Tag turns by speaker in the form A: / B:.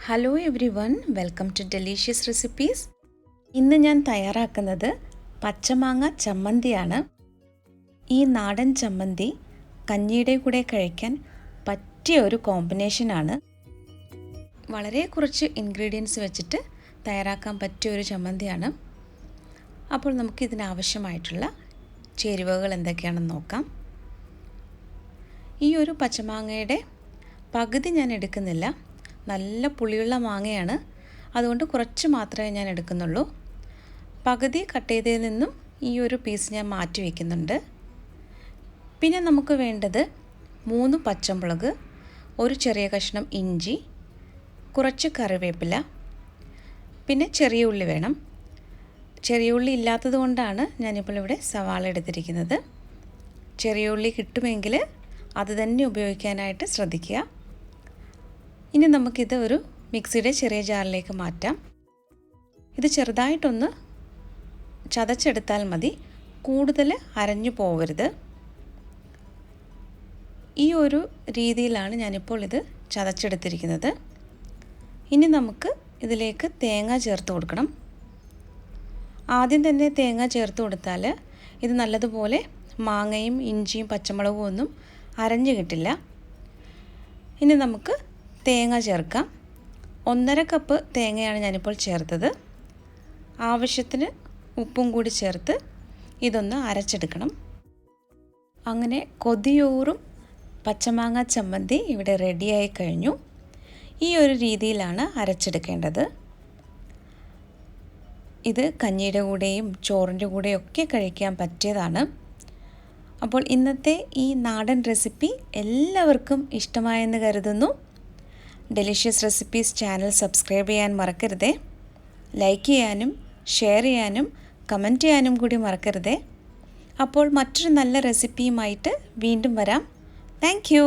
A: Hello everyone, welcome to delicious recipes. ഇന്ന് ഞാൻ തയ്യാറാക്കുന്നത് പച്ചമാങ്ങ ചമ്മന്തിയാണ്. ഈ നാടൻ ചമ്മന്തി കഞ്ഞിയുടെ കൂടെ കഴിക്കാൻ പറ്റിയ ഒരു കോമ്പിനേഷനാണ്. വളരെ കുറച്ച് ഇൻഗ്രീഡിയൻസ് വെച്ചിട്ട് തയ്യാറാക്കാൻ പറ്റിയ ഒരു ചമ്മന്തിയാണ്. അപ്പോൾ നമുക്ക് ഇതിനാവശ്യമായിട്ടുള്ള ചേരുവകൾ എന്തൊക്കെയാണെന്ന് നോക്കാം. ഈ ഒരു പച്ചമാങ്ങയുടെ പകുതി ഞാൻ എടുക്കുന്നില്ല. നല്ല പുളിയുള്ള മാങ്ങയാണ്, അതുകൊണ്ട് കുറച്ച് മാത്രമേ ഞാൻ എടുക്കുന്നുള്ളൂ. പകുതി കട്ട് ചെയ്തതിൽ നിന്നും ഈ ഒരു പീസ് ഞാൻ മാറ്റി വയ്ക്കുന്നുണ്ട്. പിന്നെ നമുക്ക് വേണ്ടത് 3 പച്ചമുളക്, ഒരു ചെറിയ കഷ്ണം ഇഞ്ചി, കുറച്ച് കറിവേപ്പില, പിന്നെ ചെറിയ ഉള്ളി വേണം. ചെറിയ ഉള്ളി ഇല്ലാത്തത് കൊണ്ടാണ് ഞാനിപ്പോൾ ഇവിടെ സവാള എടുത്തിരിക്കുന്നത്. ചെറിയ ഉള്ളി കിട്ടുമെങ്കിൽ അത് തന്നെ ഉപയോഗിക്കാനായിട്ട് ശ്രദ്ധിക്കുക. ഇനി നമുക്കിത് ഒരു മിക്സിയുടെ ചെറിയ ജാറിലേക്ക് മാറ്റാം. ഇത് ചെറുതായിട്ടൊന്ന് ചതച്ചെടുത്താൽ മതി, കൂടുതൽ അരഞ്ഞു പോകരുത്. ഈ ഒരു രീതിയിലാണ് ഞാനിപ്പോൾ ഇത് ചതച്ചെടുത്തിരിക്കുന്നത്. ഇനി നമുക്ക് ഇതിലേക്ക് തേങ്ങ ചേർത്ത് കൊടുക്കണം. ആദ്യം തന്നെ തേങ്ങ ചേർത്ത് കൊടുത്താൽ ഇത് നല്ലതുപോലെ മാങ്ങയും ഇഞ്ചിയും പച്ചമുളകും ഒന്നും അരഞ്ഞു കിട്ടില്ല. ഇനി നമുക്ക് തേങ്ങ ചേർക്കാം. 1.5 കപ്പ് തേങ്ങയാണ് ഞാനിപ്പോൾ ചേർത്തത്. ആവശ്യത്തിന് ഉപ്പും കൂടി ചേർത്ത് ഇതൊന്ന് അരച്ചെടുക്കണം. അങ്ങനെ കൊതിയൂറും പച്ചമാങ്ങ ചമ്മന്തി ഇവിടെ റെഡിയായി കഴിഞ്ഞു. ഈ ഒരു രീതിയിലാണ് അരച്ചെടുക്കേണ്ടത്. ഇത് കഞ്ഞിയുടെ കൂടെയും ചോറിൻ്റെ കൂടെയൊക്കെ കഴിക്കാൻ പറ്റിയതാണ്. അപ്പോൾ ഇന്നത്തെ ഈ നാടൻ റെസിപ്പി എല്ലാവർക്കും ഇഷ്ടമായെന്ന് കരുതുന്നു. ഡെലീഷ്യസ് റെസിപ്പീസ് ചാനൽ സബ്സ്ക്രൈബ് ചെയ്യാൻ മറക്കരുതേ. ലൈക്ക് ചെയ്യാനും ഷെയർ ചെയ്യാനും കമൻറ്റ് ചെയ്യാനും കൂടി മറക്കരുതേ. അപ്പോൾ മറ്റൊരു നല്ല റെസിപ്പിയുമായിട്ട് വീണ്ടും വരാം. Thank you.